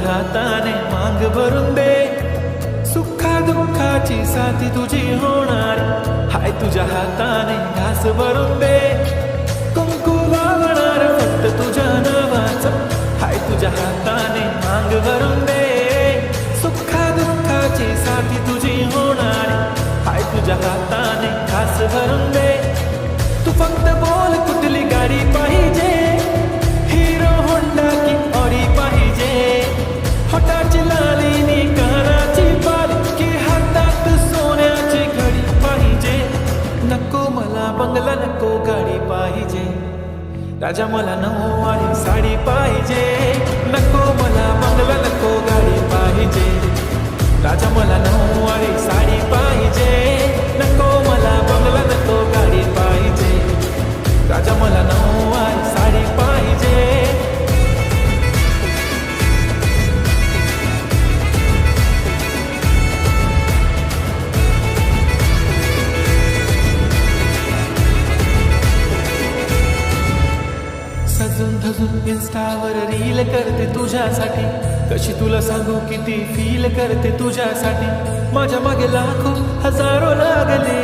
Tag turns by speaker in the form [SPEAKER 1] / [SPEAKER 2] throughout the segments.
[SPEAKER 1] हाताने मांग भरून दे. सुखा दुःखाची साथी तुझी होणार, हाय तुझ्या हाताने घास भरून दे. कुंकू लावणार फक्त तुझ्या नावाचं, हाय तुझ्या हाताने मांग भरून दे. सुखा दुःखाची साथी तुझी होणार, हाय तुझ्या हाताने घास भरून दे. तू फक्त बोल कुठली गाडी पाहिजे, हिरो होंडा की ऑडी पाहिजे. होटाची लाली नी कानाची बाल की हातात सोन्याची घडी पाहिजे. नको मला बंगला नको गाडी पाहिजे, राजा मला नऊवारी साडी पाहिजे. नको मला बंगला नको गाडी पाहिजे, राजा मला नऊवारी साडी पाहिजे. नको मला बंगला नको गाडी पाहिजे, राजा मला नऊवारी साडी पाहिजे. सजून धजून इन्स्टावर रील करते तुझ्यासाठी, कशी तुला सांगू किती फील करते तुझ्यासाठी. माझ्या मागे लाखो हजारो लागले,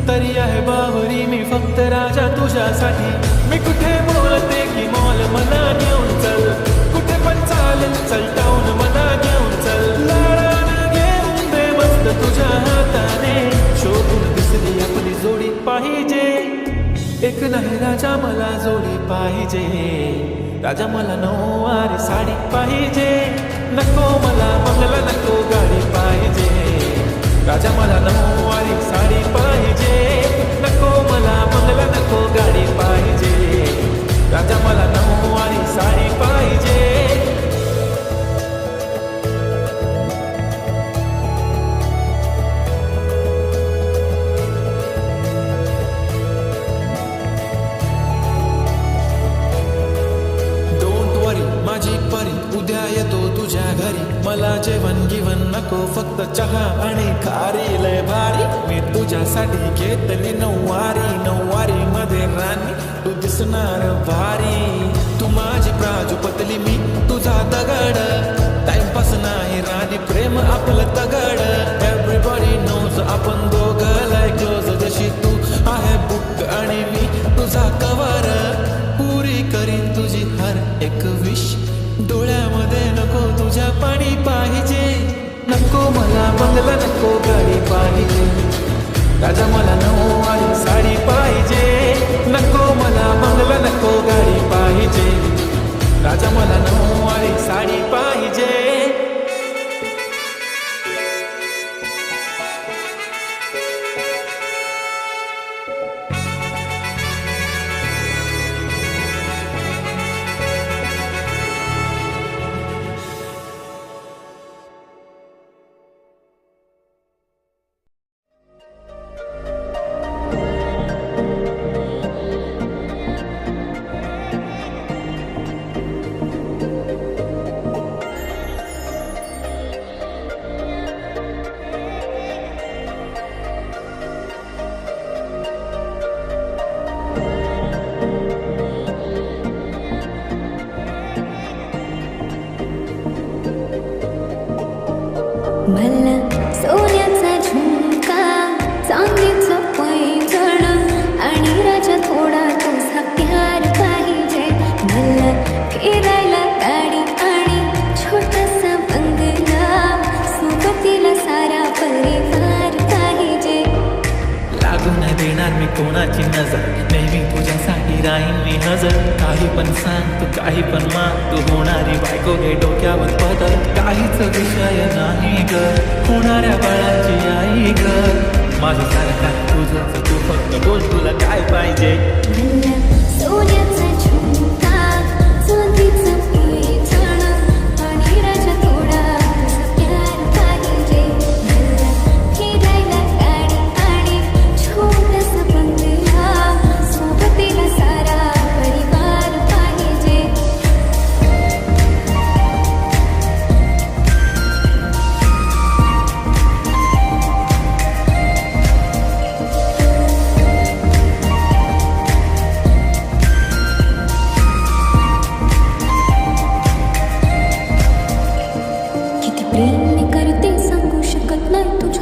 [SPEAKER 1] तरी आहे बावरी मी फक्त राजा तुझ्यासाठी. मी कुठे बोलते की मॉल मला घेऊन चल, कुठे पण चालेल चल टाऊन मला घेऊन चल. लाडानं घेऊन दे मस्त तुझ्या हाताने, शोधून दिसली आपली जोडी पाहिजे. एक नाही राजा मला जोडी पाहिजे, राजा मला नऊवारी साडी पाहिजे. नको मला बंगला नको गाडी पाहिजे, राजा मला नऊवारी साडी पाहिजे. नको मला बंगला नको गाडी पाहिजे, राजा मला नऊवारी साडी पाहिजे. माझी परी उद्या येतो तुझ्या घरी, मला जेवण गिवण नको फक्त चहा आणि खारी. लय भारी मी तुझ्यासाठी घेतली नऊवारी, नऊवारी मध्ये राणी तू दिसणार भारी. तू माझी प्राजूपतली मी तुझा दगड, टाइमपास नाही राणी प्रेम आपलं तगड. एव्हरीबॉडी नोज आपण दोघं लय क्लोज, जशी तू आहे बुक आणि मी तुझा कवर. पुरी करीन तुझी हर एक विश, डोळ्यामध्ये नको तुझ्या पाणी पाहिजे. नको मला बंगला नको गाडी पाहिजे, राजा मला नऊवारी साडी पाहिजे. नको मला बंगला नको गाडी पाहिजे, राजा मला नऊवारी साडी पाहिजे.
[SPEAKER 2] मला सोन्याचा झुमका, चांदीचं पैंजण आणि राजा थोडा तुझा प्यार पाहिजे. मला फिरायला गाडी आणि छोटासा बंगला, सोबतीला सारा परिवार पाहिजे.
[SPEAKER 1] लागू नाही देणार मी कोणाची नजर, नेहमी तुझ्यासाठी राहीन मी हजर. काही पण सांग तू काही पण मान, तू होणारी बायको घे डोक्यावर पदर. काहीच विषय नाही ग, होणाऱ्या बाळाची आई ग. माझं सारखा तुझं तू फक्त बोल तुला काय पाहिजे.
[SPEAKER 2] सोन्याचा झुमका, चांदीचं पैंजण आणि राजा थोडा तुझा प्यार पाहिजे. मला फिरायला गाडी आणि छोटासा बंगला, सोबतीला सारा परिवार पाहिजे. नाही तुझ्या